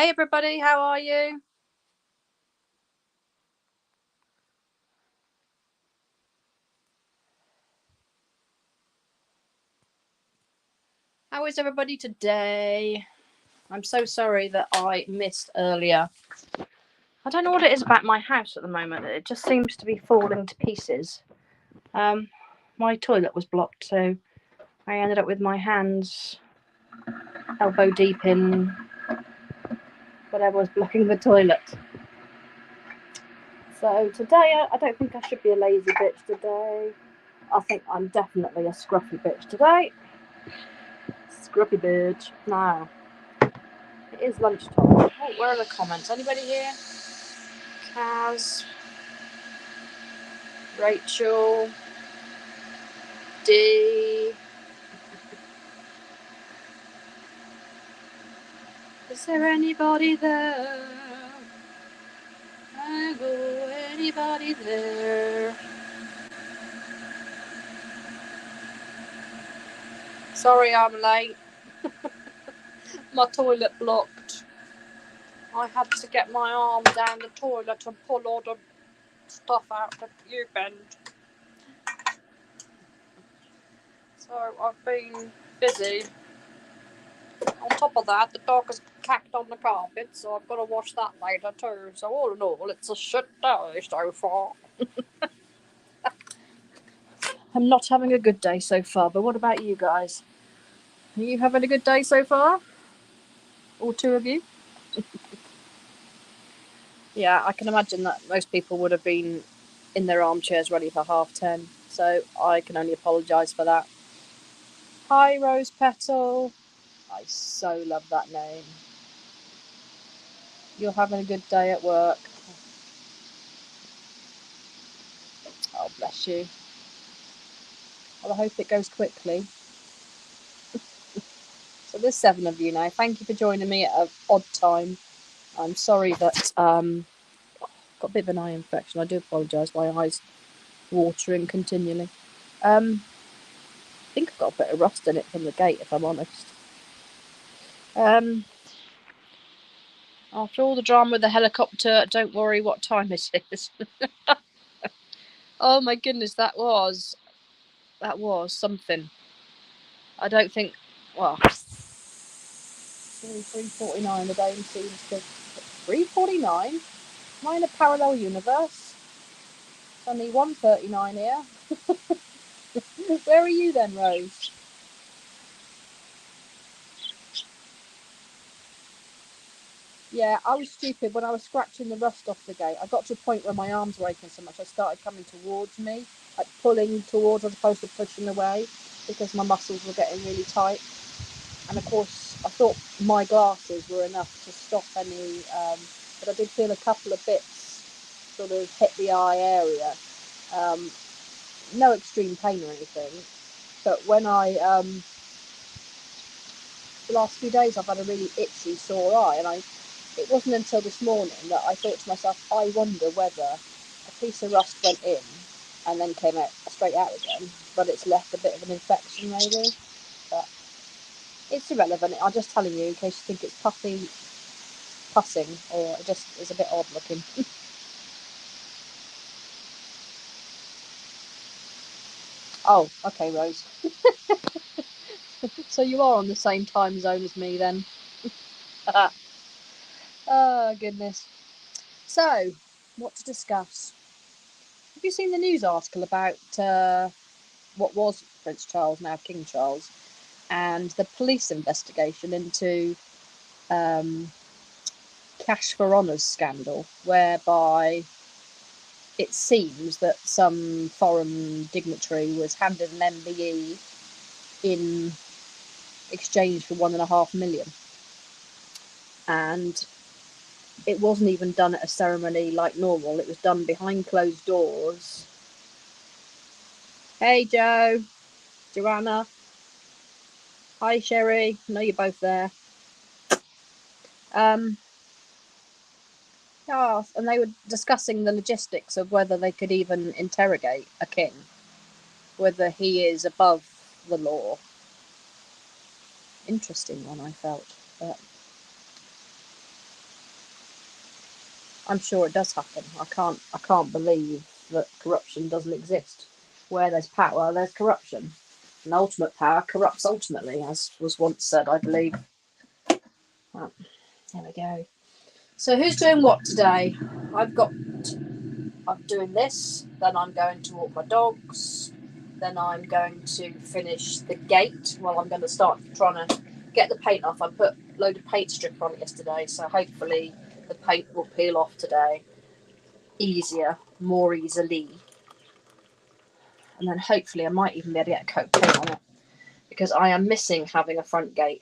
Hey everybody, how are you? How is everybody today? I'm so sorry that I missed earlier. I don't know what it is about my house at the moment. It just seems to be falling to pieces. My toilet was blocked, so I ended up with my hands elbow deep in whatever was blocking the toilet. So today, I don't think I should be a lazy bitch today. I think I'm definitely a scruffy bitch today. Scruffy bitch. Now, it is lunchtime. Oh, where are the comments? Anybody here? Kaz, Rachel, D. Is there anybody there? Anybody there? Sorry I'm late. My toilet blocked. I had to get my arm down the toilet and pull all the stuff out the tube end. So I've been busy. On top of that, the dog has cacked on the carpet, so I've got to wash that later too. So all in all, it's a shit day so far. I'm not having a good day so far, but what about you guys? Are you having a good day so far? All two of you? Yeah, I can imagine that most people would have been in their armchairs ready for 10:30, so I can only apologise for that. Hi, Rose Petal. I so love that name. You're having a good day at work. Oh, bless you. Well, I hope it goes quickly. So there's 7 of you now. Thank you for joining me at an odd time. I'm sorry that got a bit of an eye infection. I do apologise. My eyes watering continually. I think I've got a bit of rust in it from the gate, if I'm honest. After all the drama with the helicopter, don't worry what time it is. Oh my goodness, that was something. I don't think. Well, 3:49. The game seems to 3:49. Am I in a parallel universe? It's only 1:39 here. Where are you then, Rose? Yeah, I was stupid when I was scratching the rust off the gate. I got to a point where my arms were aching so much I started coming towards me, like pulling towards as opposed to pushing away, because my muscles were getting really tight. And of course, I thought my glasses were enough to stop any, but I did feel a couple of bits sort of hit the eye area. No extreme pain or anything, but when the last few days I've had a really itchy, sore eye, and it wasn't until this morning that I thought to myself, I wonder whether a piece of rust went in and then came out straight out again, but it's left a bit of an infection maybe. But it's irrelevant. I'm just telling you in case you think it's pussing, or it just is a bit odd looking. Oh, okay, Rose. So you are on the same time zone as me then. Oh, goodness. So, what to discuss? Have you seen the news article about what was Prince Charles, now King Charles, and the police investigation into cash for honours scandal, whereby it seems that some foreign dignitary was handed an MBE in exchange for $1.5 million, and it wasn't even done at a ceremony like normal. It was done behind closed doors. Hey Joe, Joanna, hi Sherry, I know you're both there. Yeah, and they were discussing the logistics of whether they could even interrogate a king, whether he is above the law. Interesting one, I felt. But I'm sure it does happen. I can't believe that corruption doesn't exist. Where there's power, there's corruption. And ultimate power corrupts ultimately, as was once said, I believe. Well, there we go. So who's doing what today? I'm doing this, then I'm going to walk my dogs, then I'm going to finish the gate. Well, I'm going to start trying to get the paint off. I put a load of paint strip on it yesterday, so hopefully the paint will peel off today more easily. And then hopefully I might even be able to get a coat paint on it, because I am missing having a front gate.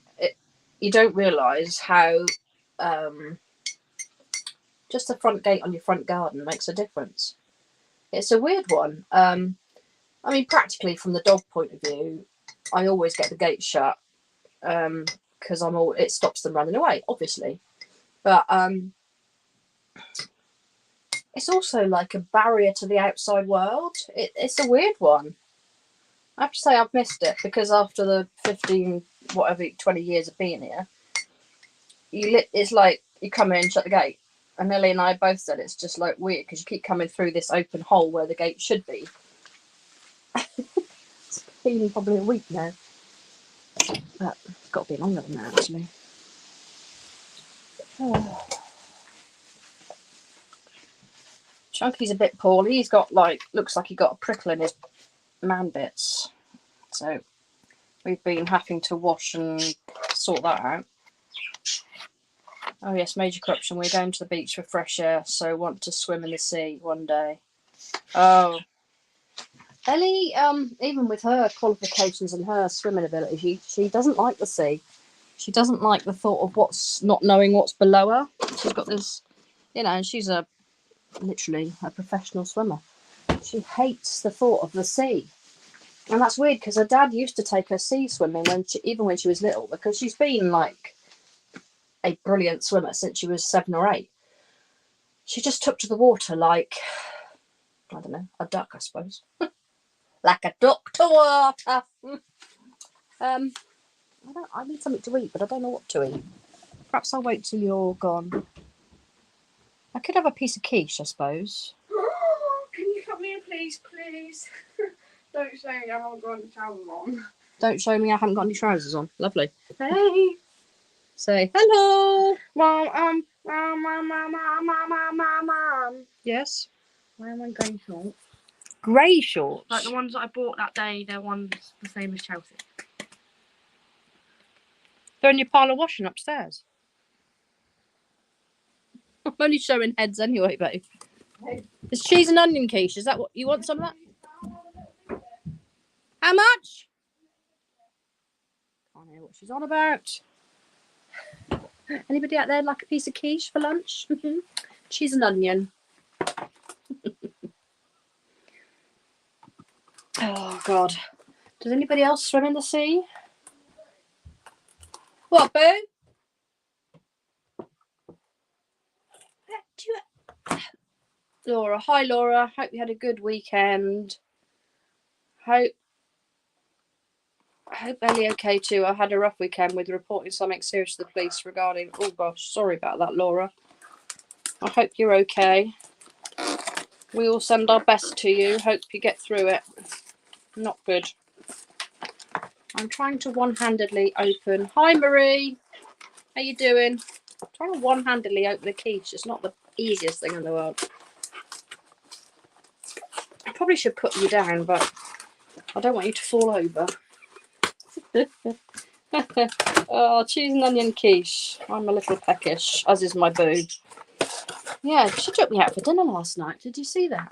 You don't realise how just a front gate on your front garden makes a difference. It's a weird one. I mean, practically from the dog point of view, I always get the gate shut because it stops them running away, obviously. But it's also like a barrier to the outside world. It's a weird one. I have to say I've missed it, because after the 20 years of being here, it's like you come in, shut the gate. And Ellie and I both said it's just like weird, because you keep coming through this open hole where the gate should be. It's been probably a week now. But it's got to be longer than that, actually. Oh. Chunky's a bit poorly. He's got looks like he got a prickle in his man bits. So we've been having to wash and sort that out. Oh yes, major corruption. We're going to the beach for fresh air, so want to swim in the sea one day. Oh, Ellie, even with her qualifications and her swimming ability, she doesn't like the sea. She doesn't like the thought of not knowing what's below her. She's got this, and she's literally a professional swimmer. She hates the thought of the sea. And that's weird, because her dad used to take her sea swimming even when she was little, because she's been like a brilliant swimmer since she was 7 or 8. She just took to the water like, I don't know, a duck, I suppose. Like a duck to water. I need something to eat, but I don't know what to eat. Perhaps I'll wait till you're gone. I could have a piece of quiche, I suppose. Can you cut me a please? Don't show me I haven't got any trousers on. Don't show me I haven't got any trousers on. Lovely. Hey. Say hello. Mom, Yes. why am I grey shorts? Grey shorts. Like the ones that I bought that day, they're ones the same as Chelsea. They're in your pile of washing upstairs. I'm only showing heads anyway, babe. Hey. It's cheese and onion quiche. Is that what you want? Some of that? How much? Can't hear what she's on about. Anybody out there like a piece of quiche for lunch? Cheese and onion. Oh God. Does anybody else swim in the sea? What, Boo? Laura. Hi, Laura. Hope you had a good weekend. Hope Ellie okay too. I had a rough weekend with reporting something serious to the police regarding... Oh gosh, sorry about that, Laura. I hope you're okay. We all send our best to you. Hope you get through it. Not good. I'm trying to one-handedly open... Hi, Marie. How you doing? I'm trying to one-handedly open the quiche. It's not the easiest thing in the world. I probably should put you down, but I don't want you to fall over. Oh, cheese and onion quiche. I'm a little peckish, as is my Boo. Yeah, she took me out for dinner last night. Did you see that?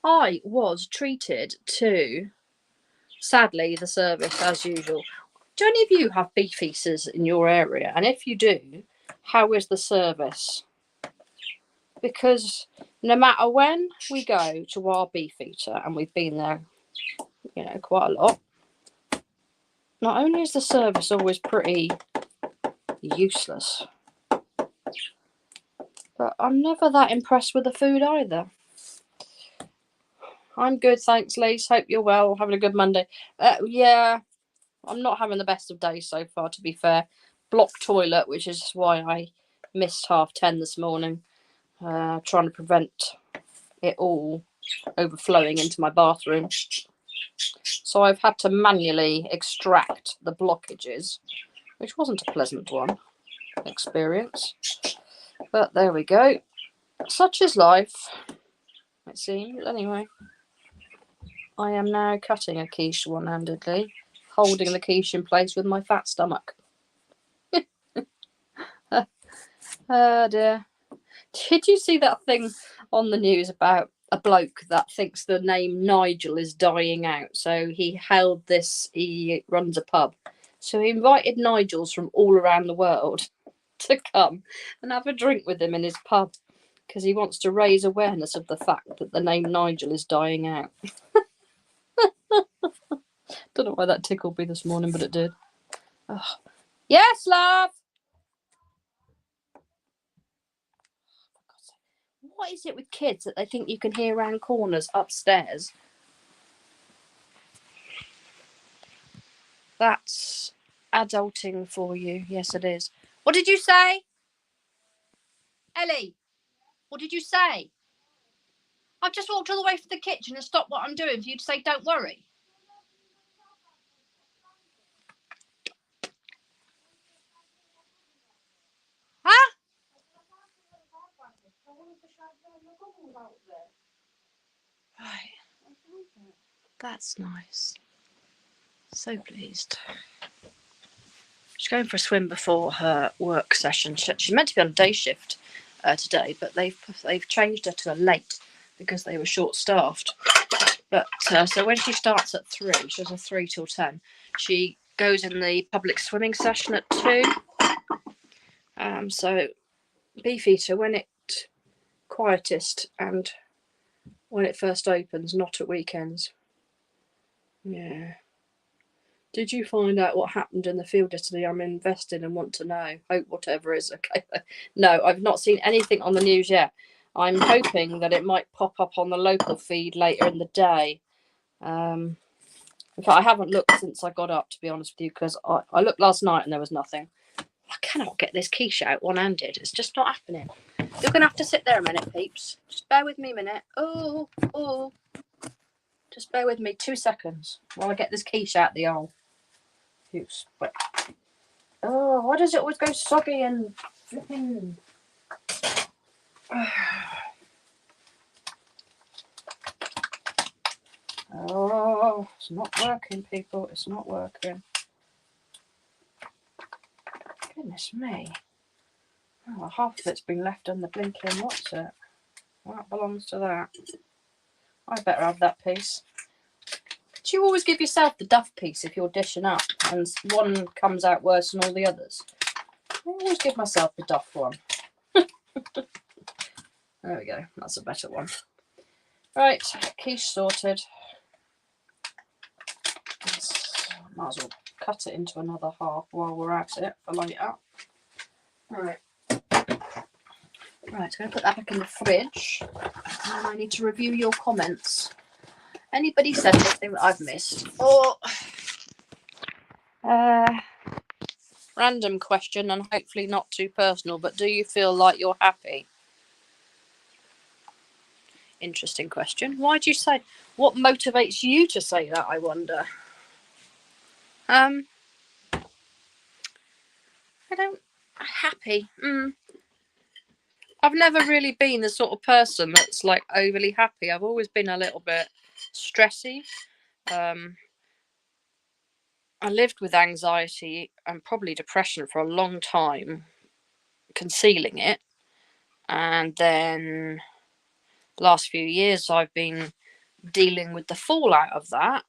I was treated to, sadly, the service as usual. Do any of you have beef eaters in your area? And if you do, how is the service? Because no matter when we go to our beef eater, and we've been there, quite a lot, not only is the service always pretty useless, but I'm never that impressed with the food either. I'm good, thanks, Lise. Hope you're well. Having a good Monday. Yeah, I'm not having the best of days so far, to be fair. Blocked toilet, which is why I missed 10:30 this morning. trying to prevent it all overflowing into my bathroom. So I've had to manually extract the blockages, which wasn't a pleasant one experience. But there we go. Such is life, it seems. Anyway, I am now cutting a quiche one-handedly, holding the quiche in place with my fat stomach. Oh dear. Did you see that thing on the news about a bloke that thinks the name Nigel is dying out? So he runs a pub. So he invited Nigels from all around the world to come and have a drink with him in his pub because he wants to raise awareness of the fact that the name Nigel is dying out. Don't know why that tickled me this morning, but it did. Oh. Yes, love! What is it with kids that they think you can hear around corners upstairs? That's adulting for you. Yes, it is. What did you say? Ellie, what did you say? I've just walked all the way to the kitchen and stopped what I'm doing for you to say don't worry. Huh? Right. That's nice. So pleased. She's going for a swim before her work session. She's meant to be on a day shift today, but they've changed her to a late because they were short-staffed. But so when she starts at 3, she has a 3 till 10. She goes in the public swimming session at 2. So Beefeater, when it quietest and when it first opens, not at weekends. Yeah. Did you find out what happened in the field yesterday? I'm invested and want to know. Hope whatever is okay. No, I've not seen anything on the news yet. I'm hoping that it might pop up on the local feed later in the day. In fact, I haven't looked since I got up, to be honest with you, because I looked last night and there was nothing. I cannot get this quiche out one-handed. It's just not happening. You're going to have to sit there a minute, peeps. Just bear with me a minute. Oh. Just bear with me 2 seconds while I get this quiche out the hole. Oh, why does it always go soggy and flipping? Oh, it's not working, people. It's not working. Goodness me. Oh, half of it's been left on the blinking. What's it? That belongs to that. I better have that piece. Do you always give yourself the duff piece if you're dishing up and one comes out worse than all the others? I always give myself the duff one. There we go. That's a better one. Right, quiche sorted. Might as well cut it into another half while we're at it for later. Right. Right, I'm going to put that back in the fridge. And I need to review your comments. Anybody said anything that I've missed? Or random question, and hopefully not too personal, but do you feel like you're happy? Interesting question. Why do you say? What motivates you to say that, I wonder? I don't... Happy? I've never really been the sort of person that's like overly happy. I've always been a little bit stressy. I lived with anxiety and probably depression for a long time, concealing it. And then the last few years I've been dealing with the fallout of that.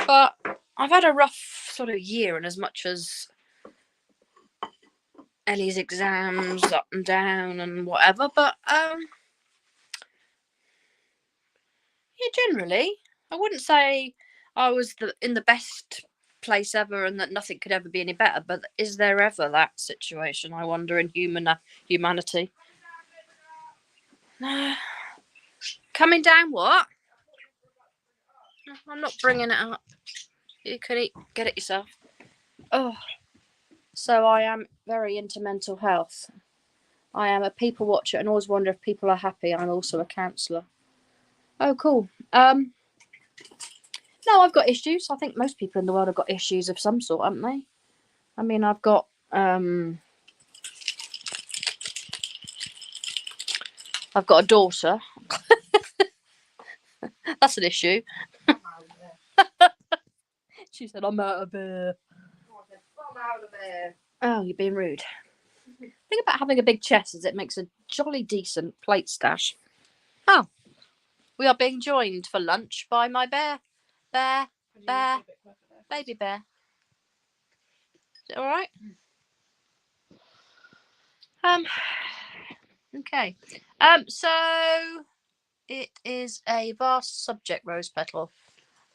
But I've had a rough sort of year, and as much as Ellie's exams up and down and whatever, but yeah, generally I wouldn't say I was in the best place ever and that nothing could ever be any better, but is there ever that situation, I wonder, in humanity? Coming down what? I'm not bringing it up. You can get it yourself. Oh, so I am very into mental health. I am a people watcher and always wonder if people are happy. I'm also a counsellor. Oh, cool. No, I've got issues. I think most people in the world have got issues of some sort, haven't they? I mean, I've got a daughter. That's an issue. She said, I'm out of here. Oh, you're being rude. The thing about having a big chest is it makes a jolly decent plate stash. Oh, we are being joined for lunch by my bear. Baby bear. Is it all right? Okay. So it is a vast subject, Rose Petal.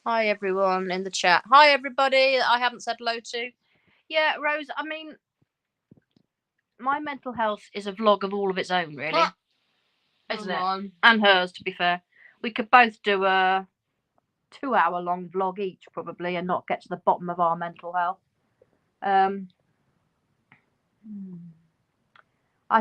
Hi everyone in the chat. Hi everybody that I haven't said hello to. Yeah, Rose, I mean, my mental health is a vlog of all of its own, really. Isn't it? And hers, to be fair. We could both do a 2-hour-long vlog each, probably, and not get to the bottom of our mental health. I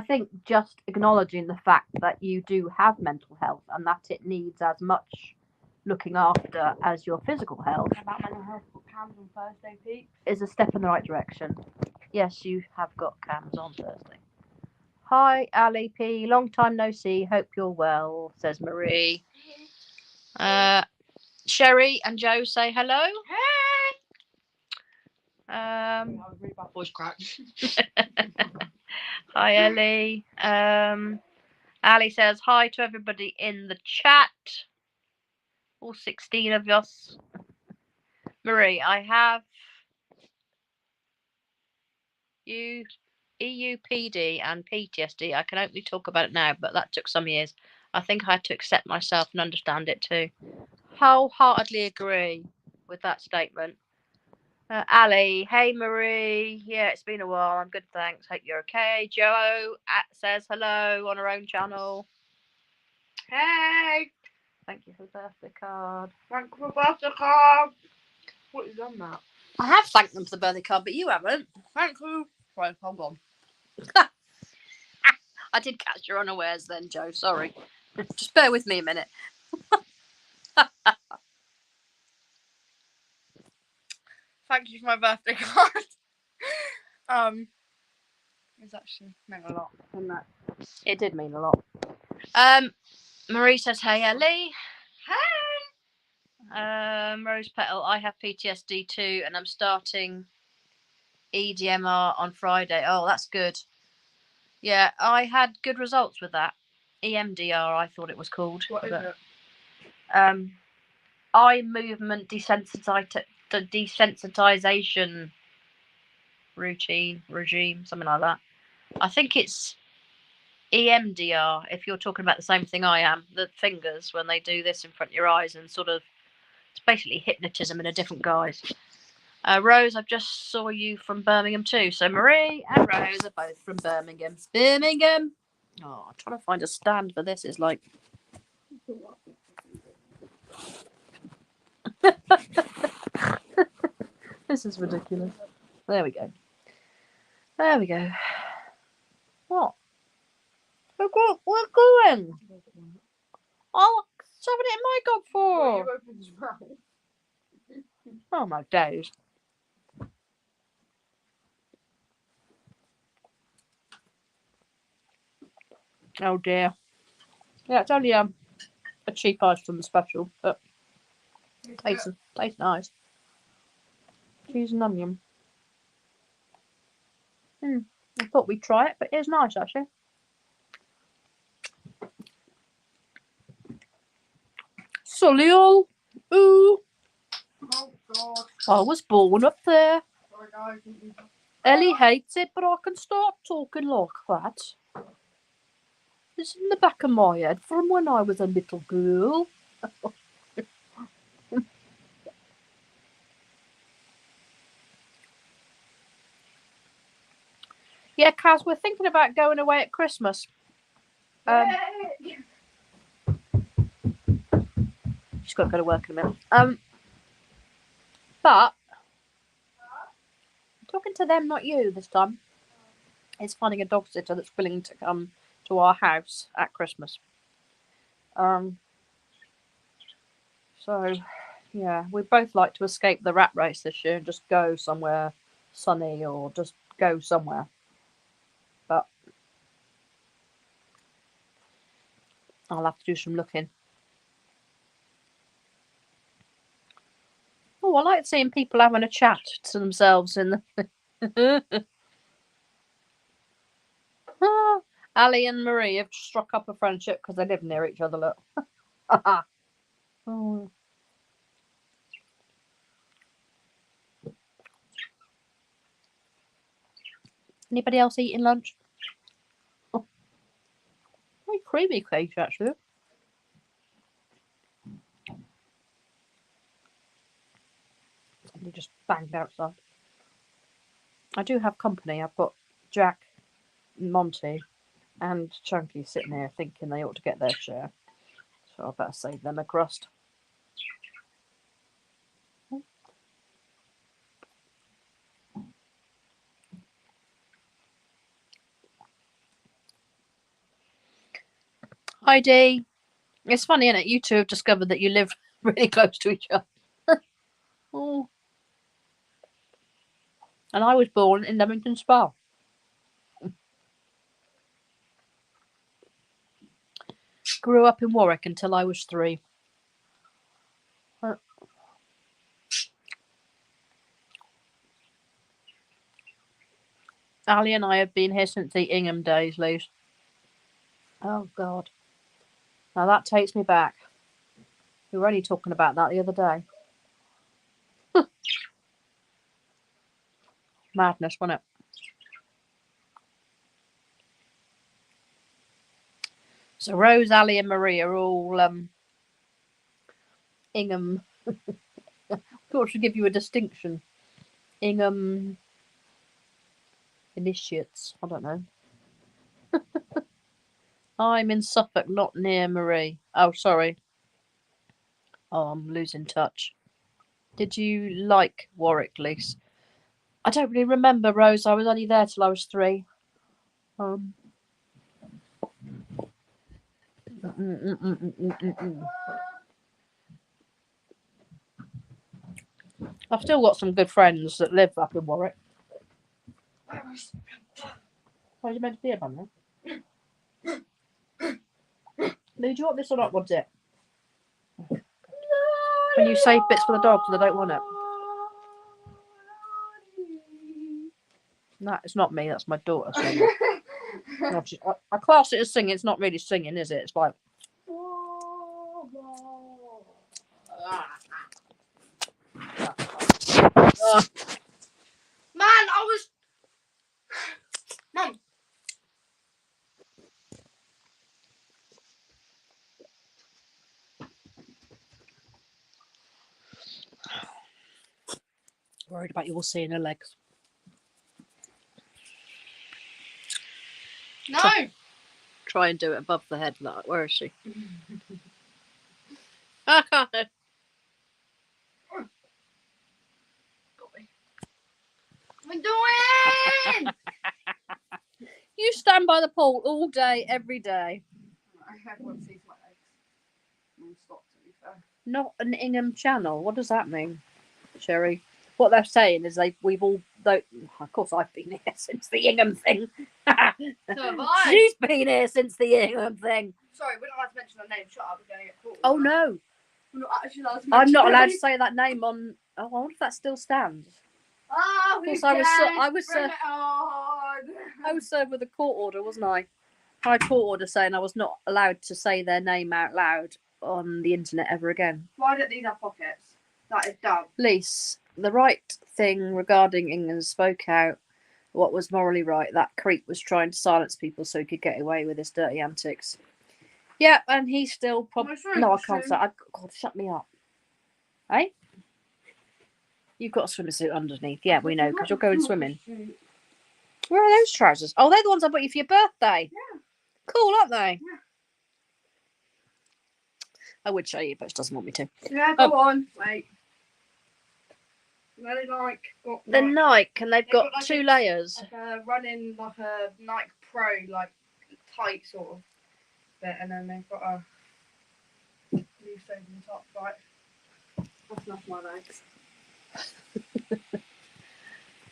think just acknowledging the fact that you do have mental health and that it needs as much looking after as your physical health. About mental health cams on Thursday, Pete. Is a step in the right direction. Yes, you have got cams on Thursday. Hi, Ali P. Long time no see. Hope you're well, says Marie. Sherry and Joe say hello. Hey! Really bad voice crack. Hi, Ellie. Ali says hi to everybody in the chat. All 16 of us. Marie, I have EUPD and PTSD. I can only talk about it now, but that took some years. I think I had to accept myself and understand it too. Wholeheartedly agree with that statement. Ali, hey Marie. Yeah, it's been a while. I'm good, thanks. Hope you're okay. Joe says hello on her own channel. Hey! Thank you for the birthday card. Thank you for the birthday card. What is on that? I have thanked them for the birthday card, but you haven't. Thank you. Right, hold on. I did catch you unawares then, Joe. Sorry. Just bear with me a minute. Thank you for my birthday card. It's actually meant a lot, didn't it? It did mean a lot. Marie says, hey, Ellie. Hey! Rose Petal, I have PTSD too, and I'm starting EDMR on Friday. Oh, that's good. Yeah, I had good results with that. EMDR, I thought it was called. What is it? Eye movement desensitization regime, something like that. I think it's EMDR, if you're talking about the same thing I am. The fingers, when they do this in front of your eyes and sort of, it's basically hypnotism in a different guise. Rose, I just saw you from Birmingham too. So Marie and Rose are both from Birmingham. Birmingham! Oh, I'm trying to find a stand for this. It's like... This is ridiculous. There we go. There we go. What? We're going. Oh, what's having it in my gob for? Oh my days. Oh dear. Yeah, it's only a cheap ice from the special, but tastes nice. Cheese and onion. I thought we'd try it, but it's nice actually. Solihull. Ooh. Oh God. I was born up there. Sorry guys. Ellie hates it, but I can start talking like that. It's in the back of my head from when I was a little girl. Yeah, Kaz, we're thinking about going away at Christmas. She's got to go to work in a minute. But I'm talking to them, not you, this time. is finding a dog sitter that's willing to come to our house at Christmas. So, yeah, we both like to escape the rat race this year and just go somewhere sunny or just go somewhere. But I'll have to do some looking. Oh, I like seeing people having a chat to themselves in the. Ali and Marie have struck up a friendship because they live near each other. Look. Oh. Anybody else eating lunch? Oh. Very creamy cake, actually. Somebody just banged outside. I do have company. I've got Jack, Monty, and Chunky sitting here thinking they ought to get their share. So I better save them a crust. Hi Dee. It's funny, isn't it? You two have discovered that you live really close to each other. Oh. And I was born in Leamington Spa. Grew up in Warwick until I was 3. Ali and I have been here since the Ingham days, Liz. Oh, God. Now that takes me back. We were only talking about that the other day. Madness, wasn't it? So Rose, Ali and Marie are all Ingham. I thought I should give you a distinction. Ingham initiates. I don't know. I'm in Suffolk, not near Marie. Oh, sorry. Oh, I'm losing touch. Did you like Warwick, Lise? I don't really remember, Rose. I was only there till I was 3. I've still got some good friends that live up in Warwick. Why are you meant to be a bun then? Do you want this or not? What's it? When you save bits for the dogs and they don't want it. No, it's not me. That's my daughter singing. I class it as singing. It's not really singing, is it? It's like. Man, I was. Mum. Worried about you all seeing her legs. No. Try and do it above the head. Like, where is she? What are you doing? You stand by the pool all day, every day. Everyone sees my legs. Non-stop, to be fair. Not an Ingham channel. What does that mean, Sherry? What they're saying is we've all. Of course, I've been here since the Ingham thing. So have I. She's been here since the Ingham thing. Sorry, we're not allowed to mention her name. Shut up, we're going to get caught. Oh no. We're not actually allowed to mention I'm not allowed to her say that name on. Oh, I wonder if that still stands. Oh, Of course, I was served with a court order, wasn't I? High court order saying I was not allowed to say their name out loud on the internet ever again. Why don't these have pockets? That is dumb. Lise, the right thing regarding England spoke out what was morally right. That creep was trying to silence people so he could get away with his dirty antics. Yeah, and he's still probably. No, I can't say. God, shut me up. Eh? You've got a swimsuit underneath. Yeah, we know, because you're going swimming. Where are those trousers? Oh, they're the ones I bought you for your birthday. Yeah. Cool, aren't they? Yeah. I would show you, but she doesn't want me to. Yeah, go on. Wait. They're like got They're like, Nike, and they've got like 2 layers. like a running like a Nike Pro like tight sort of bit, and then they've got a loose over the top. Right, that's enough of my legs.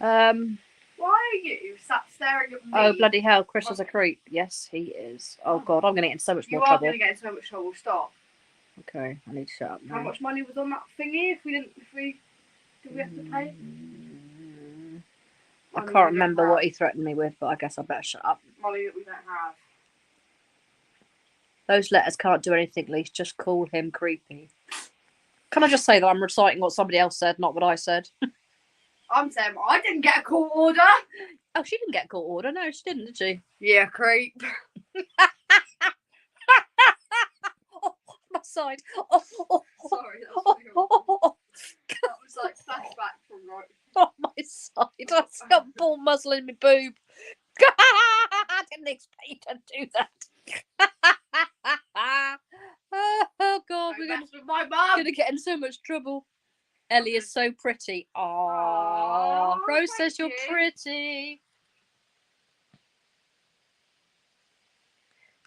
Why are you sat staring at me? Oh, bloody hell, Chris is a creep. Yes, he is. Oh, God, I'm going to get in so much more trouble. You are going to get in so much trouble. Stop. Okay, I need to shut up now. How much money was on that thingy did we have to pay? I can't remember what he threatened me with, but I guess I better shut up. Money that we don't have. Those letters can't do anything, Lise. Just call him creepy. Can I just say that I'm reciting what somebody else said, not what I said? I'm saying I didn't get a court order. Oh, she didn't get a court order. No, she didn't, did she? Yeah, creep. Oh, my side. Oh, Sorry, that was that was like flashback from right. Oh, my side. I've got ball muzzle in my boob. I didn't expect you to do that. Oh, God, we're going to get in so much trouble. Ellie is so pretty. Aww. Rose says you're pretty.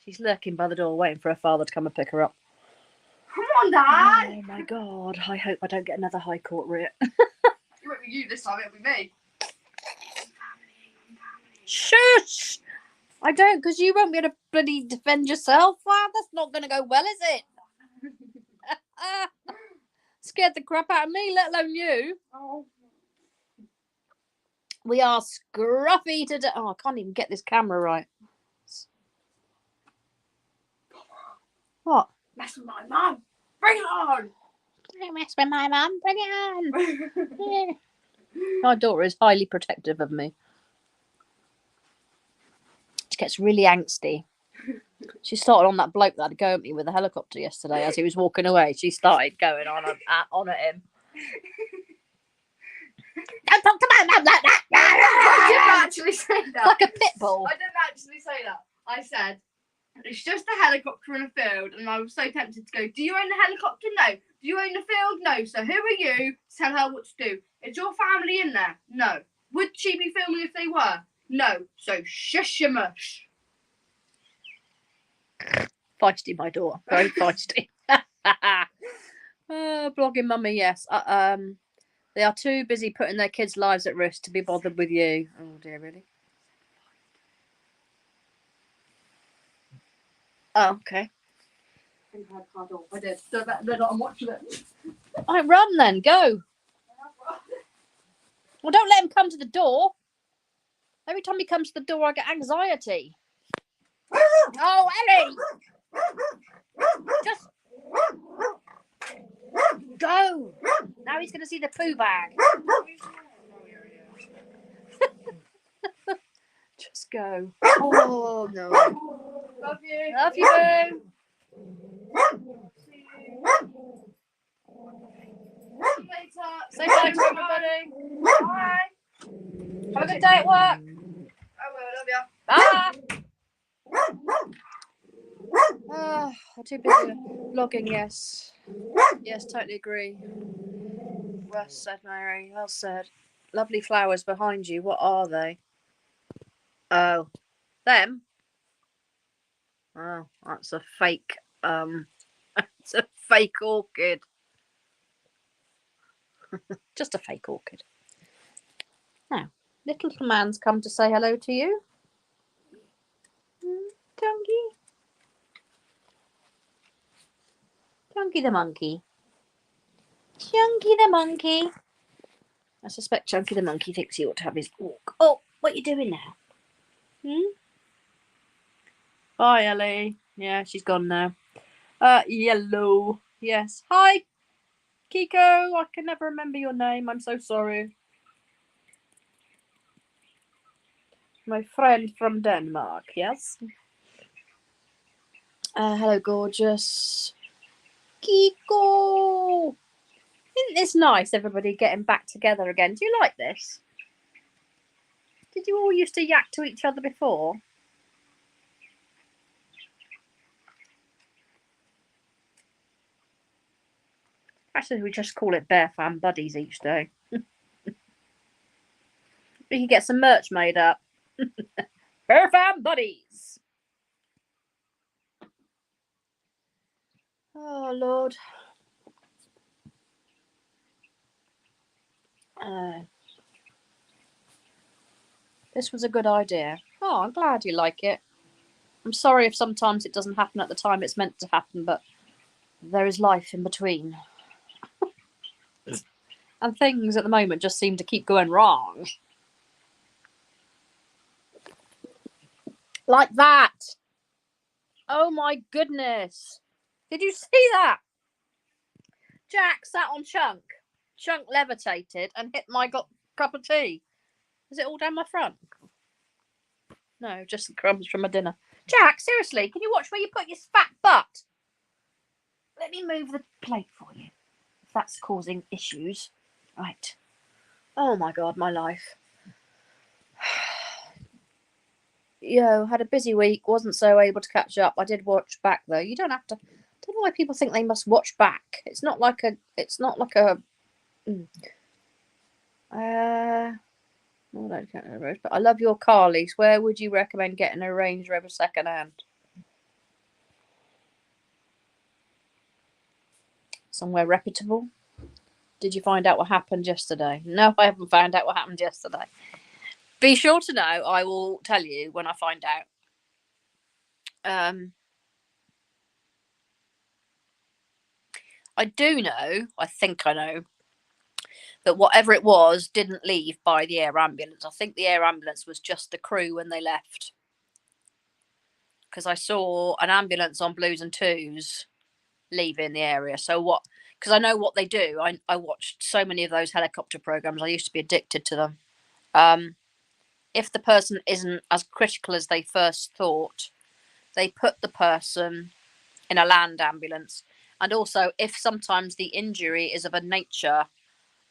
She's lurking by the door, waiting for her father to come and pick her up. Come on, Dad. Oh, my God. I hope I don't get another High Court writ. It won't be you this time, it'll be me. Shush! I don't, because you won't be able to bloody defend yourself. Wow, that's not going to go well, is it? Scared the crap out of me, let alone you. Oh. We are scruffy today. Oh, I can't even get this camera right. What? Mess with my mum. Bring it on. Don't mess with my mum. Bring it on. My daughter is highly protective of me. She gets really angsty. She started on that bloke that had to go at me with a helicopter yesterday as he was walking away. She started going on at him. Don't talk to my mum like that. I didn't actually say that. Like a pit bull. I didn't actually say that. I said, it's just a helicopter in a field, and I was so tempted to go, do you own the helicopter? No. Do you own the field? No. So who are you to tell her what to do? Is your family in there? No. Would she be filming if they were? No. So shush your mush. Feisty, my daughter. Very feisty. Blogging mummy, yes. They are too busy putting their kids' lives at risk to be bothered with you. Oh dear, really? Oh, okay. I did. They're not watching it. All right, run then. Go. Well, don't let him come to the door. Every time he comes to the door, I get anxiety. Oh, Ellie! Just go. Now he's going to see the poo bag. Just go. Oh, no. Love you. Love you, boo. See you later. Say bye to everybody. Bye. Have a good day at work. I will. Love you. Bye. I'm too busy vlogging, yes. Yes, totally agree. Well said, Mary. Well said. Lovely flowers behind you. What are they? Oh, them? Oh, that's a fake, it's a fake orchid. Just a fake orchid. Now, little man's come to say hello to you. Chunky. Chunky the monkey. Chunky the monkey. I suspect Chunky the monkey thinks he ought to have his walk. Oh, what are you doing now? Bye, Ellie. Yeah, she's gone now. Yellow. Yes. Hi, Kiko. I can never remember your name. I'm so sorry. My friend from Denmark, yes? Hello, gorgeous. Kiko! Isn't this nice, everybody getting back together again? Do you like this? Did you all used to yak to each other before? Actually, we just call it Bearfam Buddies each day. We can get some merch made up. Bearfam Buddies. Oh, Lord. This was a good idea. Oh, I'm glad you like it. I'm sorry if sometimes it doesn't happen at the time it's meant to happen, but there is life in between. And things at the moment just seem to keep going wrong. Like that. Oh my goodness. Did you see that? Jack sat on Chunk. Chunk levitated and hit my cup of tea. Is it all down my front? No, just the crumbs from my dinner. Jack, seriously, can you watch where you put your fat butt? Let me move the plate for you, if that's causing issues. Right. Oh my God, my life. Yo, had a busy week, wasn't so able to catch up. I did watch back though. You don't have to. I don't know why people think they must watch back. It's not like a. Well, I don't count the road, but I love your car lease. Where would you recommend getting a Range Rover second hand? Somewhere reputable. Did you find out what happened yesterday? No, I haven't found out what happened yesterday. Be sure to know. I will tell you when I find out. I do know, I think I know, that whatever it was didn't leave by the air ambulance. I think the air ambulance was just the crew when they left. Because I saw an ambulance on Blues and Twos leaving the area. So what? Because I know what they do. I watched so many of those helicopter programs. I used to be addicted to them. If the person isn't as critical as they first thought, they put the person in a land ambulance. And also, if sometimes the injury is of a nature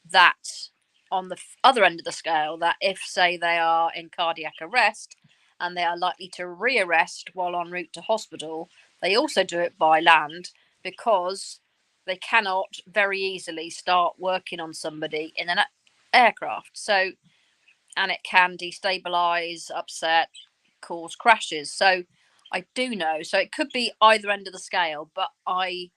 that on the other end of the scale, that if, say, they are in cardiac arrest and they are likely to rearrest while en route to hospital, they also do it by land because they cannot very easily start working on somebody in an aircraft. So, and it can destabilize, upset, cause crashes. So I do know. So it could be either end of the scale, but I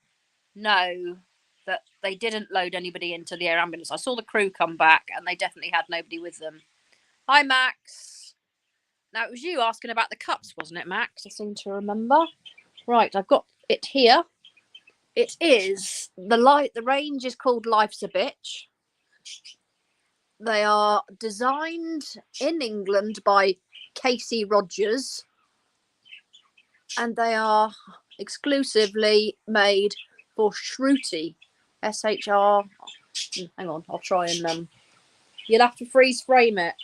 know that they didn't load anybody into the air ambulance. I saw the crew come back and they definitely had nobody with them. Hi, Max. Now, it was you asking about the cups, wasn't it, Max? I seem to remember. Right, I've got it here. It is the range is called Life's a Bitch. They are designed in England by Casey Rogers, and they are exclusively made for Shruti. SHR. Hang on, I'll try and you'll have to freeze frame it.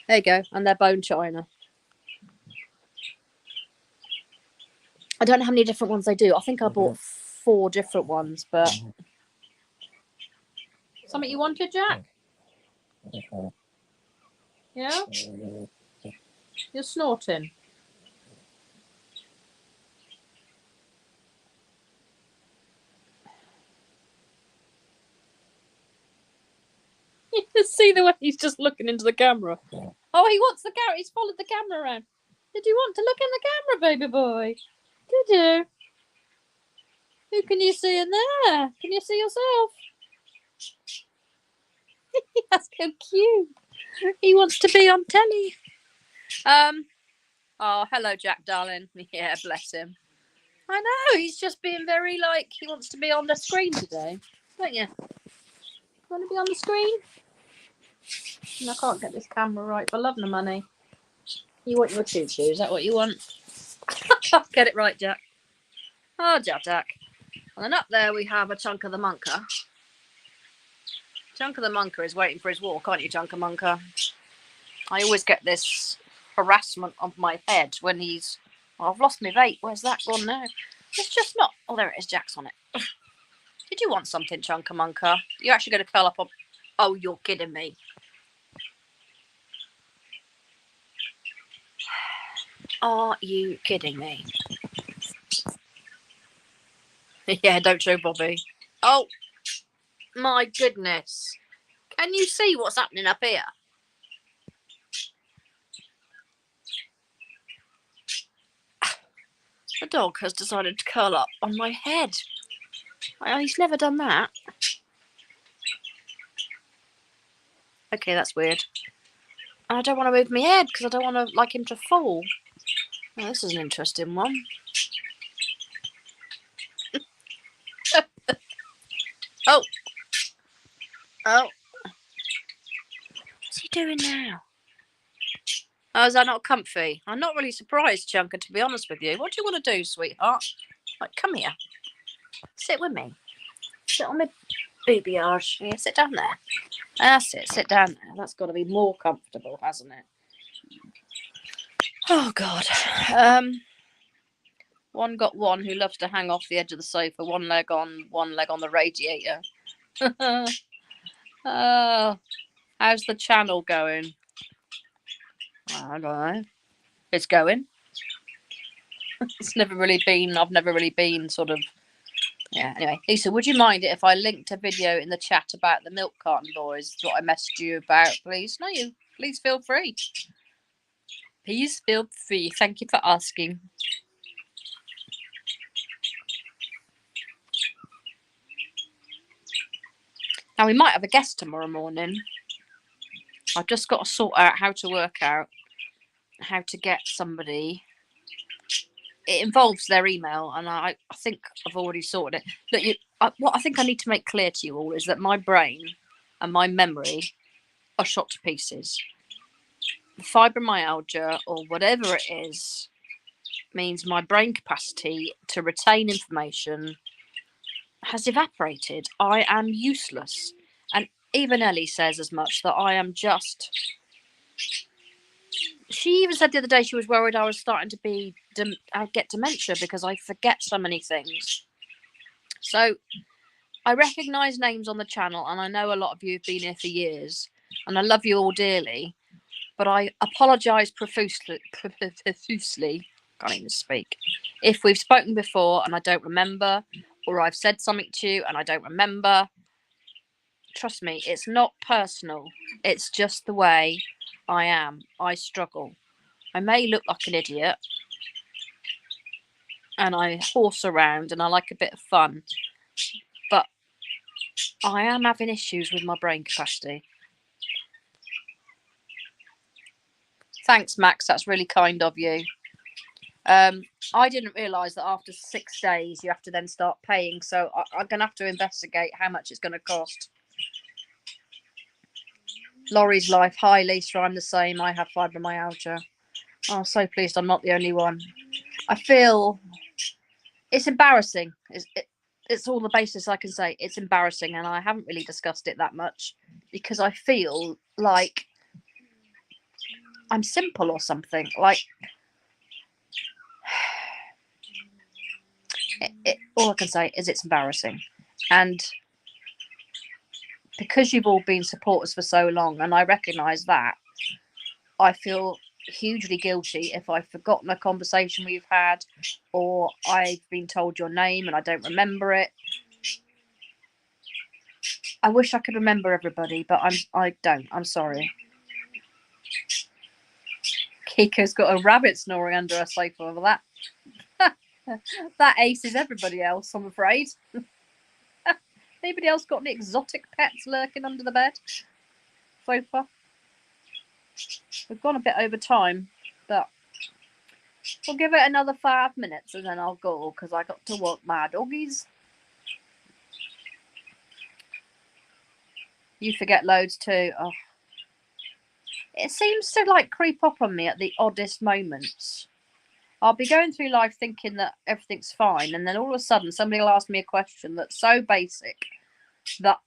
There you go, and they're bone china. I don't know how many different ones they do. I think I bought 4 different ones, but something you wanted, Jack? Yeah? You're snorting. You can see the way he's just looking into the camera. Oh, he wants the camera. He's followed the camera around. Did you want to look in the camera, baby boy? Did you? Who can you see in there? Can you see yourself? That's so cute. He wants to be on telly. Oh, hello, Jack, darling. Yeah, bless him. I know. He's just being very he wants to be on the screen today, don't you? Want to be on the screen? And I can't get this camera right for love nor money. You want your choo-choo? Is that what you want? Get it right, Jack. Oh, Jack. And then up there we have a Chunk of the Monker. Chunk of the Monker is waiting for his walk, aren't you, Chunk of Monker? I always get this harassment of my head when he's... Oh, I've lost my vape. Where's that gone now? It's just not... Oh, there it is. Jack's on it. Did you want something, Chunk of Monker? You're actually going to curl up on... Oh, you're kidding me. Are you kidding me? Yeah, don't show Bobby. Oh, My goodness. Can you see what's happening up here? The dog has decided to curl up on my head. He's never done that. Okay, that's weird. And I don't want to move my head because I don't want to like him to fall. Oh, this is an interesting one. Oh. Oh. What's he doing now? Oh, is that not comfy? I'm not really surprised, Chunker, to be honest with you. What do you want to do, sweetheart? Like, come here. Sit with me. Sit on my booby arch. Yeah, sit down there. That's it. Sit down there. That's got to be more comfortable, hasn't it? Oh, God. One got one who loves to hang off the edge of the sofa, one leg on the radiator. Oh, how's the channel going? I don't know. It's going. I've never really been sort of. Yeah, anyway. Lisa, would you mind it if I linked a video in the chat about the milk carton boys, what I messaged you about, please? No, please feel free. Please feel free. Thank you for asking. Now, we might have a guest tomorrow morning. I've just got to sort out how to get somebody. It involves their email, and I think I've already sorted it. Look, what I think I need to make clear to you all is that my brain and my memory are shot to pieces. The fibromyalgia, or whatever it is, means my brain capacity to retain information has evaporated. I am useless. And even Ellie says as much, that I am just... She even said the other day she was worried I was starting to I'd get dementia because I forget so many things. So I recognise names on the channel, and I know a lot of you have been here for years, and I love you all dearly, but I apologise profusely. Can't even speak. If we've spoken before and I don't remember, or I've said something to you and I don't remember, trust me, it's not personal. It's just the way I am. I struggle. I may look like an idiot, and I horse around and I like a bit of fun, but I am having issues with my brain capacity. Thanks, Max. That's really kind of you. I didn't realise that after 6 days you have to then start paying, so I'm going to have to investigate how much it's going to cost. Laurie's life. Hi, Lisa. I'm the same. I have fibromyalgia. Oh, so pleased I'm not the only one. I feel it's embarrassing. It's all the basis I can say. It's embarrassing, and I haven't really discussed it that much because I feel like I'm simple or something. Like, all I can say is it's embarrassing. And because you've all been supporters for so long, and I recognise that, I feel hugely guilty if I've forgotten a conversation we've had, or I've been told your name and I don't remember it. I wish I could remember everybody, but I don't. I'm sorry. Kiko's got a rabbit snoring under her sofa over that. That aces everybody else, I'm afraid. Anybody else got any exotic pets lurking under the bed? Sofa? We've gone a bit over time, but we'll give it another 5 minutes and then I'll go because I got to walk my doggies. You forget loads too. Oh. It seems to like creep up on me at the oddest moments. I'll be going through life thinking that everything's fine, and then all of a sudden somebody will ask me a question that's so basic that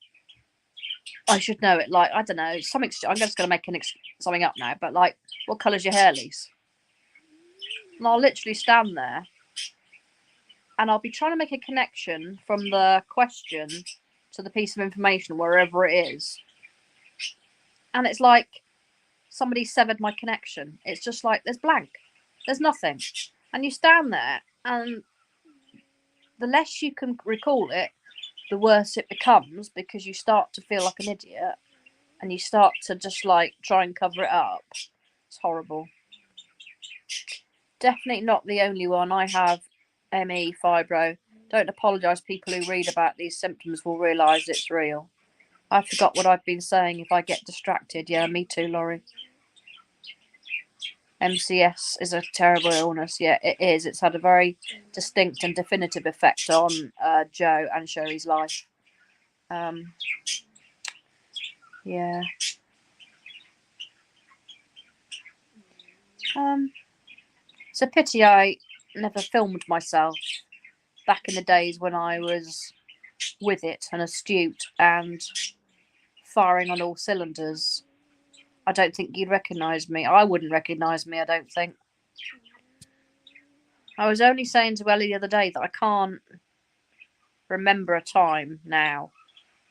I should know it. Like, I don't know, something. I'm just going to make something up now, but like, what colour's your hair, Lise? And I'll literally stand there and I'll be trying to make a connection from the question to the piece of information, wherever it is. And it's like somebody severed my connection. It's just like, there's blank. There's nothing. And you stand there, and the less you can recall it, the worse it becomes, because you start to feel like an idiot and you start to just like try and cover it up. It's horrible. Definitely not the only one. I have ME, fibro. Don't apologise. People who read about these symptoms will realise it's real. I forgot what I've been saying if I get distracted. Yeah, me too, Laurie. MCS is a terrible illness. Yeah, it is. It's had a very distinct and definitive effect on Joe and Sherry's life. Yeah. It's a pity I never filmed myself back in the days when I was with it and astute and firing on all cylinders. I don't think you'd recognise me. I wouldn't recognise me, I don't think. I was only saying to Ellie the other day that I can't remember a time now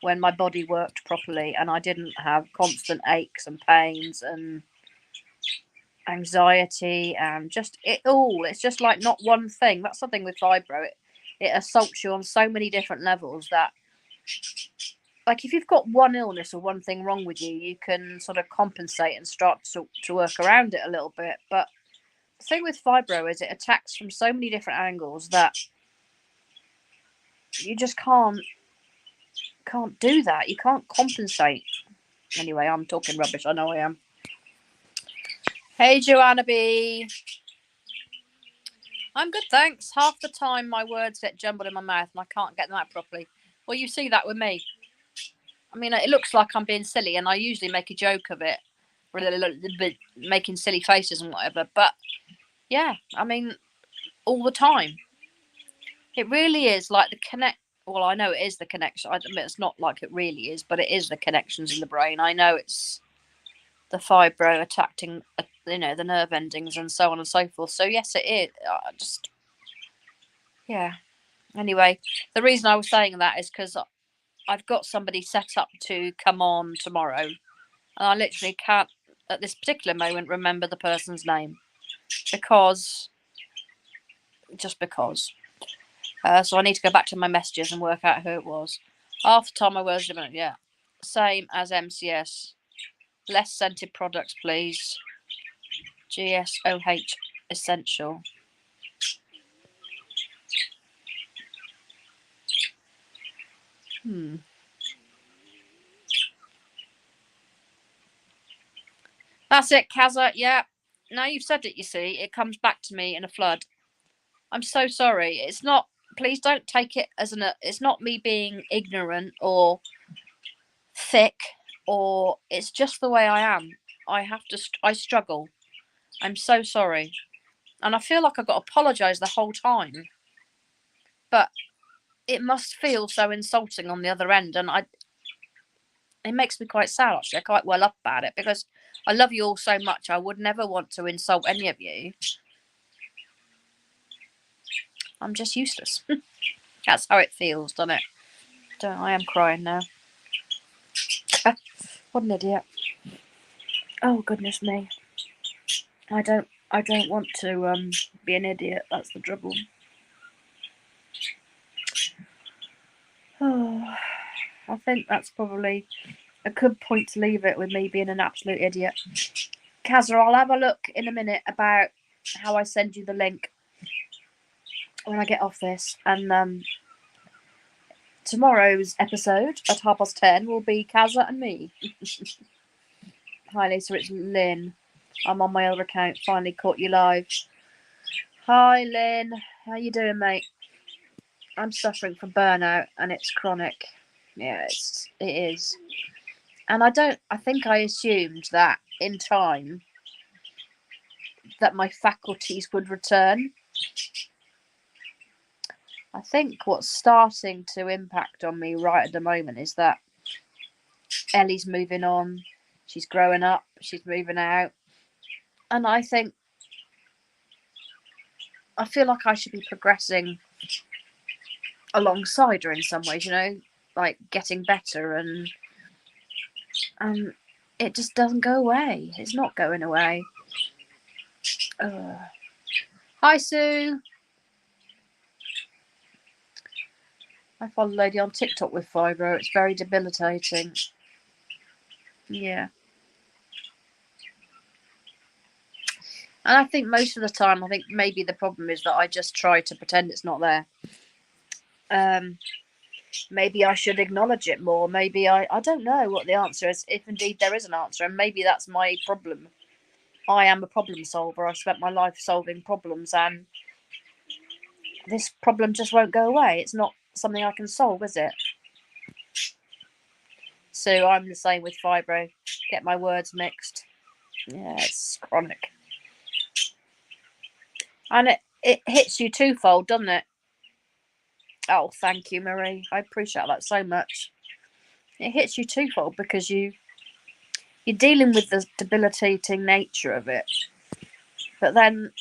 when my body worked properly and I didn't have constant aches and pains and anxiety and just it all. It's just like not one thing. That's something with fibro. It assaults you on so many different levels that, like, if you've got one illness or one thing wrong with you, you can sort of compensate and start to work around it a little bit. But the thing with fibro is it attacks from so many different angles that you just can't do that. You can't compensate. Anyway, I'm talking rubbish. I know I am. Hey, Joanna B. I'm good, thanks. Half the time my words get jumbled in my mouth and I can't get them out properly. Well, you see that with me. I mean, it looks like I'm being silly and I usually make a joke of it, making silly faces and whatever. But yeah, I mean, all the time. It really is like the connect. Well, I know it is the connection. I admit it's not like it really is, but it is the connections in the brain. I know it's the fibro attacking, the nerve endings and so on and so forth. So yes, it is. Yeah. Anyway, the reason I was saying that is because I've got somebody set up to come on tomorrow, and I literally can't, at this particular moment, remember the person's name because. So I need to go back to my messages and work out who it was. Half the time I was, yeah, same as MCS. Less scented products, please. GSOH essential. That's it, Kaza. Yeah. Now you've said it, you see, it comes back to me in a flood. I'm so sorry. It's not, please don't take it as it's not me being ignorant or thick, or it's just the way I am. I struggle. I'm so sorry. And I feel like I've got to apologise the whole time. But it must feel so insulting on the other end. And it makes me quite sad, actually. I quite well up about it because I love you all so much. I would never want to insult any of you. I'm just useless. That's how it feels, doesn't it? I am crying now. What an idiot. Oh, goodness me. I don't want to be an idiot. That's the trouble. Oh, I think that's probably a good point to leave it with me being an absolute idiot. Kazza, I'll have a look in a minute about how I send you the link when I get off this. And tomorrow's episode at 10:30 will be Kazza and me. Hi, Lisa. It's Lynn. I'm on my other account. Finally caught you live. Hi, Lynn. How you doing, mate? I'm suffering from burnout and it's chronic. Yeah, it is. And I think I assumed that in time that my faculties would return. I think what's starting to impact on me right at the moment is that Ellie's moving on. She's growing up. She's moving out. And I feel like I should be progressing alongside her in some ways, like getting better, and it just doesn't go away. It's not going away. Hi, Sue. I follow a lady on TikTok with fibro. It's very debilitating. Yeah. And I think most of the time, I think maybe the problem is that I just try to pretend it's not there. Maybe I should acknowledge it more. Maybe I don't know what the answer is, if indeed there is an answer. And maybe that's my problem. I am a problem solver. I've spent my life solving problems, and this problem just won't go away. It's not something I can solve, is it? So I'm the same with fibro. Get my words mixed. Yeah, it's chronic. And it hits you twofold, doesn't it? Oh, thank you, Marie. I appreciate that so much. It hits you twofold because you're dealing with the debilitating nature of it. But then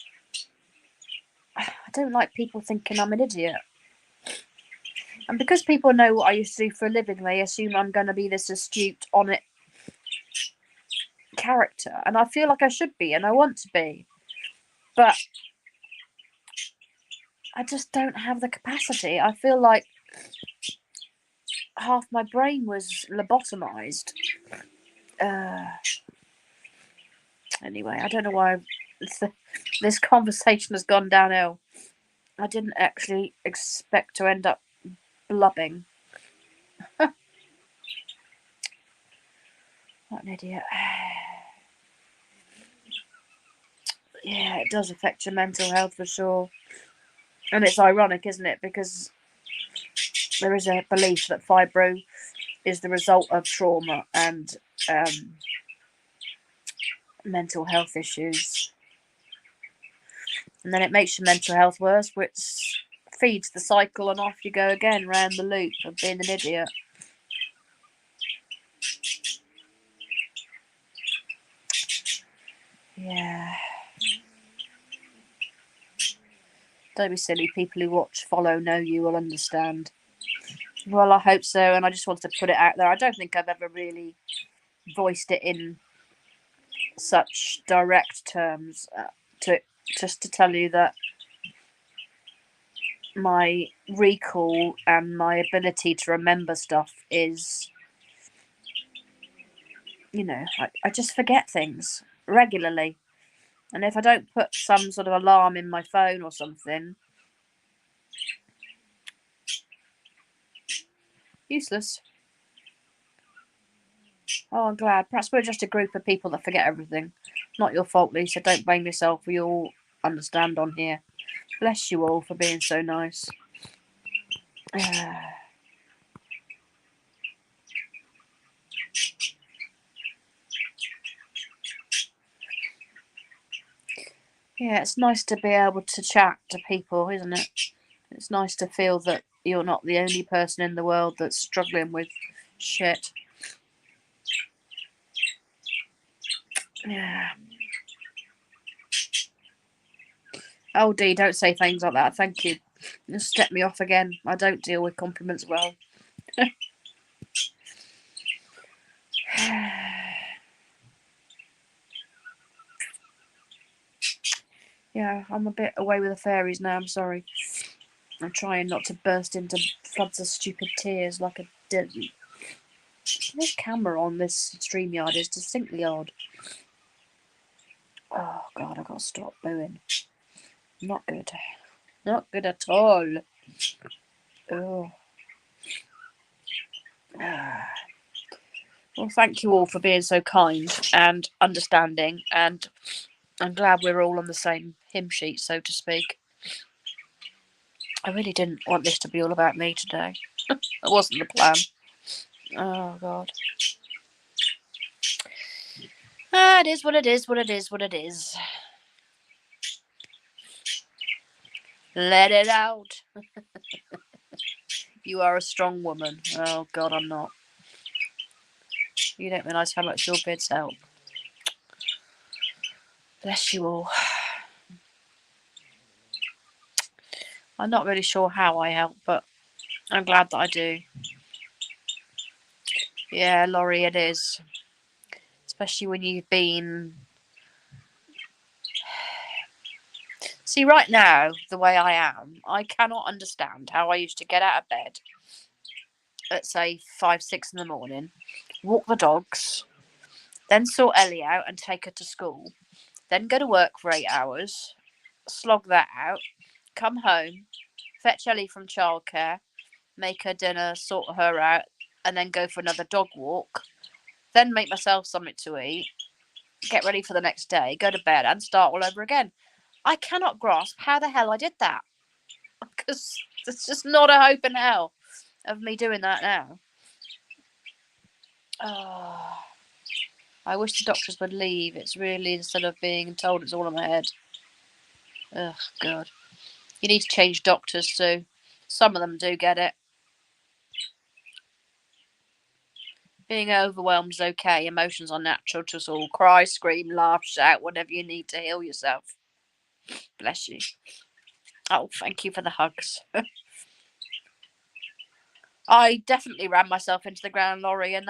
I don't like people thinking I'm an idiot. And because people know what I used to do for a living, they assume I'm going to be this astute, on it character. And I feel like I should be, and I want to be. But I just don't have the capacity. I feel like half my brain was lobotomized. Anyway, I don't know why this conversation has gone downhill. I didn't actually expect to end up blubbing. What an idiot. Yeah, it does affect your mental health for sure. And it's ironic, isn't it? Because there is a belief that fibro is the result of trauma and mental health issues. And then it makes your mental health worse, which feeds the cycle, and off you go again round the loop of being an idiot. Yeah. Don't be silly. People who watch, follow, know you will understand. Well, I hope so, and I just wanted to put it out there. I don't think I've ever really voiced it in such direct terms, just to tell you that my recall and my ability to remember stuff is, I just forget things regularly. And if I don't put some sort of alarm in my phone or something, useless. Oh, I'm glad. Perhaps we're just a group of people that forget everything. Not your fault, Lisa. Don't blame yourself. We all understand on here. Bless you all for being so nice. Yeah, it's nice to be able to chat to people, isn't it? It's nice to feel that you're not the only person in the world that's struggling with shit. Yeah. Oh, Dee, don't say things like that. Thank you. You step me off again. I don't deal with compliments well. Yeah, I'm a bit away with the fairies now. I'm sorry. I'm trying not to burst into floods of stupid tears like a dilly. This camera on this StreamYard is distinctly odd. Oh, God, I've got to stop booing. Not good. Not good at all. Oh. Well, thank you all for being so kind and understanding, and I'm glad we're all on the same hymn sheet, so to speak. I really didn't want this to be all about me today. That wasn't the plan. Oh, God. It is what it is, what it is, what it is. Let it out. You are a strong woman. Oh, God, I'm not. You don't realise how much your bids help. Bless you all. I'm not really sure how I help, but I'm glad that I do. Yeah, Laurie, it is. Especially when you've been See, right now, the way I am, I cannot understand how I used to get out of bed at, say, 5, 6 in the morning, walk the dogs, then sort Ellie out and take her to school, then go to work for 8 hours, slog that out, come home, fetch Ellie from childcare, make her dinner, sort her out, and then go for another dog walk, then make myself something to eat, get ready for the next day, go to bed, and start all over again. I cannot grasp how the hell I did that, because there's just not a hope in hell of me doing that now. Oh, I wish the doctors would leave. It's really, instead of being told it's all in my head. Ugh, God. You need to change doctors too. Some of them do get it. Being overwhelmed is okay. Emotions are natural to us all. Cry, scream, laugh, shout, whatever you need to heal yourself. Bless you. Oh, thank you for the hugs. I definitely ran myself into the ground, Laurie, and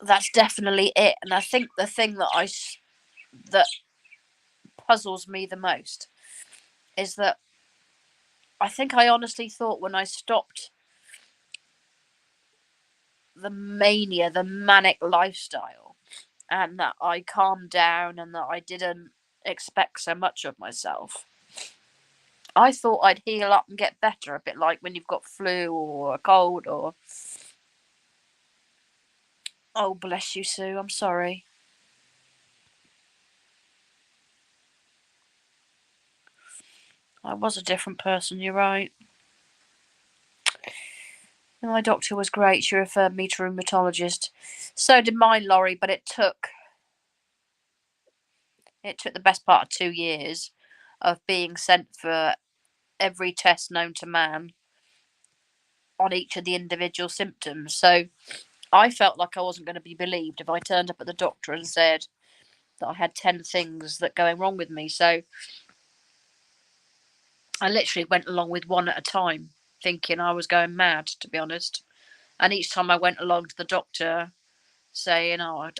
that's definitely it. And I think the thing that puzzles me the most is that I think I honestly thought when I stopped the mania, the manic lifestyle, and that I calmed down and that I didn't expect so much of myself, I thought I'd heal up and get better, a bit like when you've got flu or a cold or... Oh, bless you, Sue. I'm sorry. I was a different person, you're right. My doctor was great. She referred me to a rheumatologist. So did mine, Laurie, but it took the best part of 2 years of being sent for every test known to man on each of the individual symptoms. So I felt like I wasn't going to be believed if I turned up at the doctor and said that I had 10 things that going wrong with me. So I literally went along with one at a time, thinking I was going mad, to be honest. And each time I went along to the doctor saying, oh,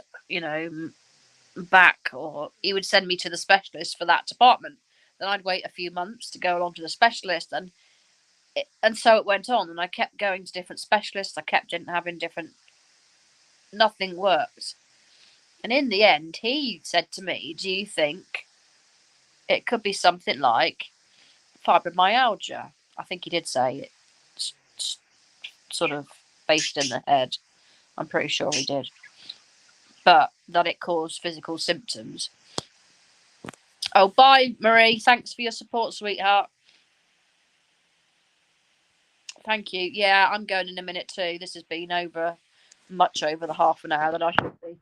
back, or he would send me to the specialist for that department. Then I'd wait a few months to go along to the specialist, and so it went on. And I kept going to different specialists. I kept having different. Nothing worked. And in the end, he said to me, "Do you think it could be something like fibromyalgia?" I think he did say it, sort of based in the head. I'm pretty sure he did. But that it caused physical symptoms. Oh, bye, Marie. Thanks for your support, sweetheart. Thank you. Yeah, I'm going in a minute too. This has been much over the half an hour that I should be.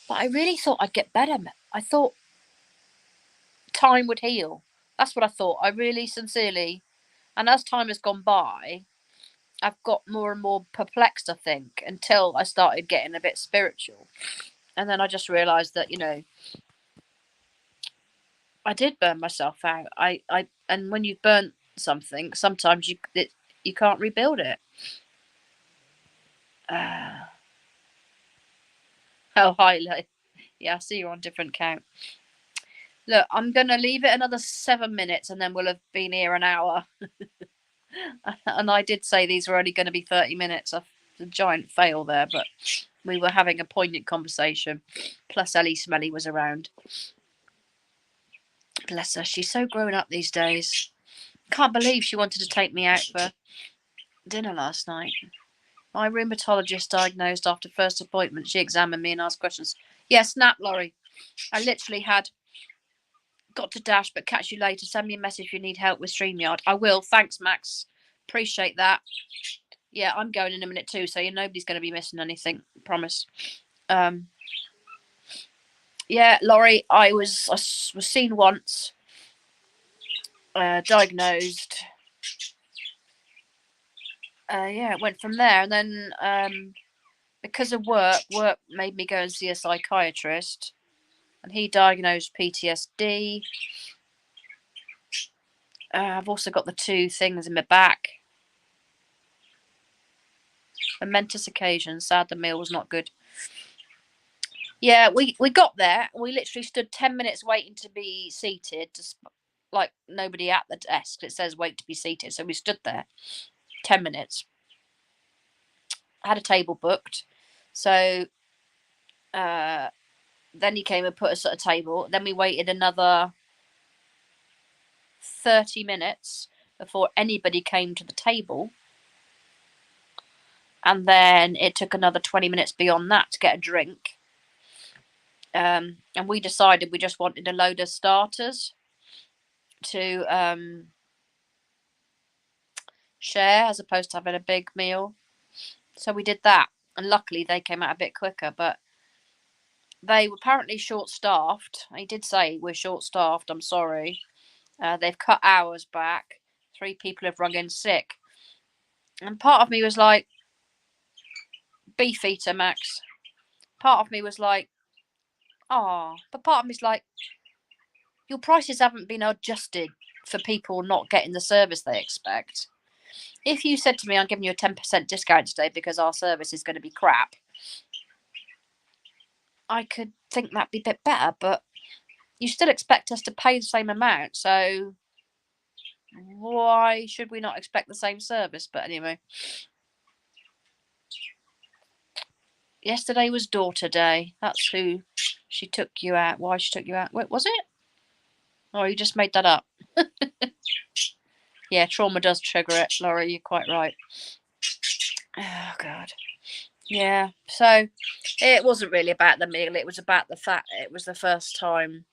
But I really thought I'd get better. I thought time would heal. That's what I thought. I really sincerely. And as time has gone by, I've got more and more perplexed, I think, until I started getting a bit spiritual. And then I just realised that, I did burn myself out. And when you've burnt something, sometimes you can't rebuild it. Oh, hi, yeah, I see you're on different count. Look, I'm going to leave it another 7 minutes and then we'll have been here an hour. And I did say these were only going to be 30 minutes. A giant fail there, but we were having a poignant conversation. Plus, Ellie Smelly was around. Bless her. She's so grown up these days. Can't believe she wanted to take me out for dinner last night. My rheumatologist diagnosed after first appointment. She examined me and asked questions. Yeah, snap, Laurie. I literally got to dash, but catch you later. Send me a message if you need help with StreamYard. I will. Thanks, Max. Appreciate that. Yeah, I'm going in a minute too, so nobody's going to be missing anything. Promise. Yeah, Laurie, I was seen once, diagnosed. Yeah, it went from there, and then because of work made me go and see a psychiatrist, and he diagnosed PTSD. I've also got the 2 things in my back. Momentous occasion. Sad the meal was not good. Yeah, we got there. We literally stood 10 minutes waiting to be seated. Like nobody at the desk. It says wait to be seated. So we stood there 10 minutes. Had a table booked. So then he came and put us at a table. Then we waited another 30 minutes before anybody came to the table. And then it took another 20 minutes beyond that to get a drink. And we decided we just wanted a load of starters to share as opposed to having a big meal. So we did that. And luckily they came out a bit quicker, but they were apparently short-staffed. He did say we're short-staffed, I'm sorry. They've cut hours back. 3 people have rung in sick. And part of me was like, beef eater, Max. Part of me was like, oh, but part of me's like, your prices haven't been adjusted for people not getting the service they expect. If you said to me, I'm giving you a 10% discount today because our service is going to be crap, I could think that'd be a bit better, but you still expect us to pay the same amount, so why should we not expect the same service? But anyway, yesterday was daughter day. That's who she took you out. Why she took you out? Wait, was it? Or you just made that up? Yeah, trauma does trigger it, Laura. You're quite right. Oh, God. Yeah, so it wasn't really about the meal. It was about the fact it was the first time.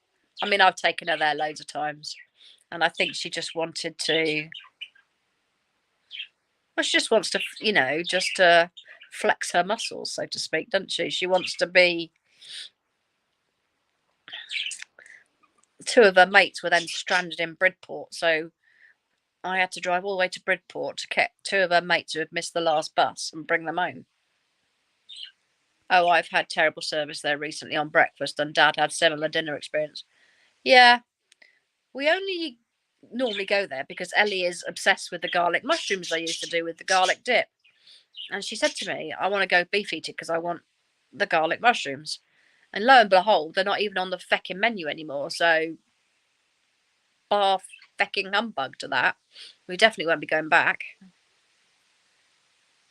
I mean, I've taken her there loads of times. And I think she just wanted to... Well, she just wants to, just to flex her muscles, so to speak, doesn't she? She wants to be... 2 of her mates were then stranded in Bridport, so I had to drive all the way to Bridport to get 2 of her mates who had missed the last bus and bring them home. Oh, I've had terrible service there recently on breakfast, and Dad had similar dinner experience. Yeah, we only normally go there because Ellie is obsessed with the garlic mushrooms they used to do with the garlic dip. And she said to me, I want to go beef eating because I want the garlic mushrooms. And lo and behold, they're not even on the fecking menu anymore. So, bar fecking humbug to that. We definitely won't be going back.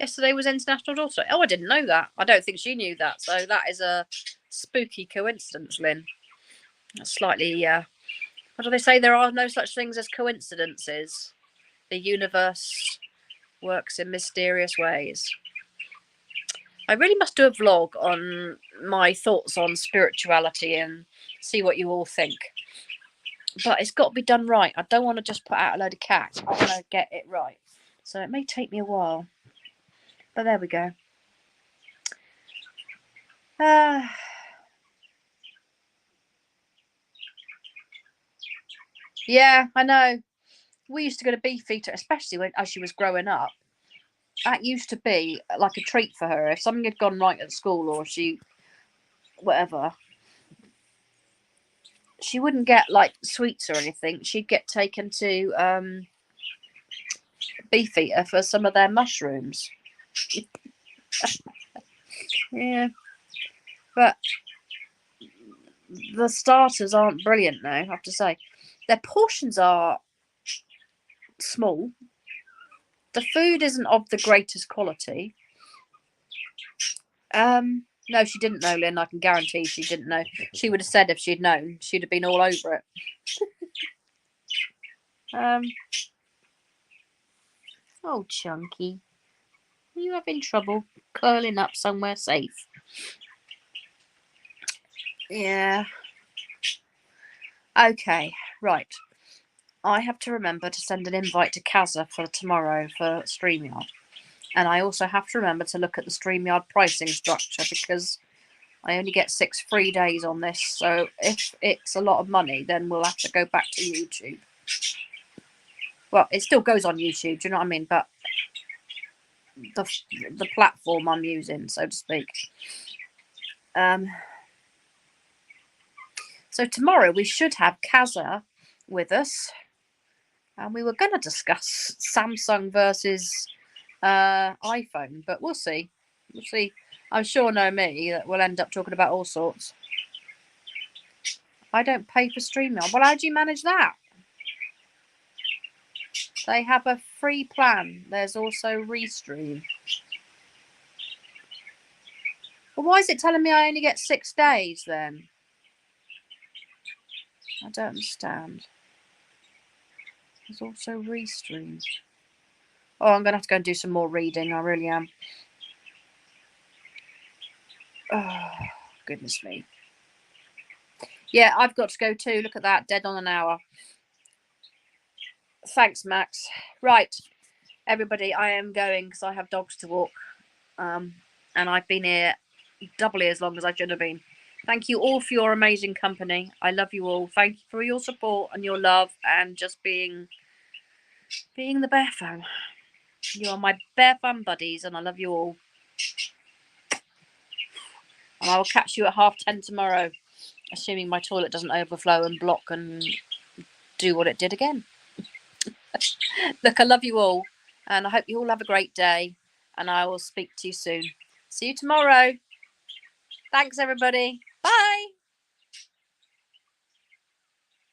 Yesterday was International Daughter Day. Oh, I didn't know that. I don't think she knew that. So that is a spooky coincidence, Lynn. That's slightly, what do they say? There are no such things as coincidences. The universe works in mysterious ways. I really must do a vlog on my thoughts on spirituality and see what you all think. But it's got to be done right. I don't want to just put out a load of cats. I want to get it right. So it may take me a while. But there we go. Yeah, I know. We used to go to Beefeater, especially as she was growing up. That used to be like a treat for her. If something had gone right at school or whatever, she wouldn't get like sweets or anything. She'd get taken to Beefeater for some of their mushrooms. Yeah, but the starters aren't brilliant now, I have to say. Their portions are small. The food isn't of the greatest quality. No, she didn't know, Lynn. I can guarantee she didn't know. She would have said if she'd known. She'd have been all over it. Oh, Chunky. Are you having trouble curling up somewhere safe? Yeah. Okay, right. I have to remember to send an invite to Kazza for tomorrow for StreamYard. And I also have to remember to look at the StreamYard pricing structure because I only get 6 free days on this. So if it's a lot of money, then we'll have to go back to YouTube. Well, it still goes on YouTube, do you know what I mean? But the platform I'm using, so to speak. So tomorrow we should have Kazza with us. And we were going to discuss Samsung versus iPhone, but we'll see. We'll see. I'm sure know me that we'll end up talking about all sorts. I don't pay for StreamYard. Well, how do you manage that? They have a free plan. There's also Restream. Well, why is it telling me I only get 6 days then? I don't understand. There's also Restream. Oh, I'm going to have to go and do some more reading. I really am. Oh, goodness me. Yeah, I've got to go too. Look at that. Dead on an hour. Thanks, Max. Right, everybody, I am going because I have dogs to walk. And I've been here doubly as long as I should have been. Thank you all for your amazing company. I love you all. Thank you for your support and your love and just being the Bearfam. You are my Bearfam buddies and I love you all. And I will catch you at 10:30 tomorrow, assuming my toilet doesn't overflow and block and do what it did again. Look, I love you all and I hope you all have a great day and I will speak to you soon. See you tomorrow. Thanks, everybody.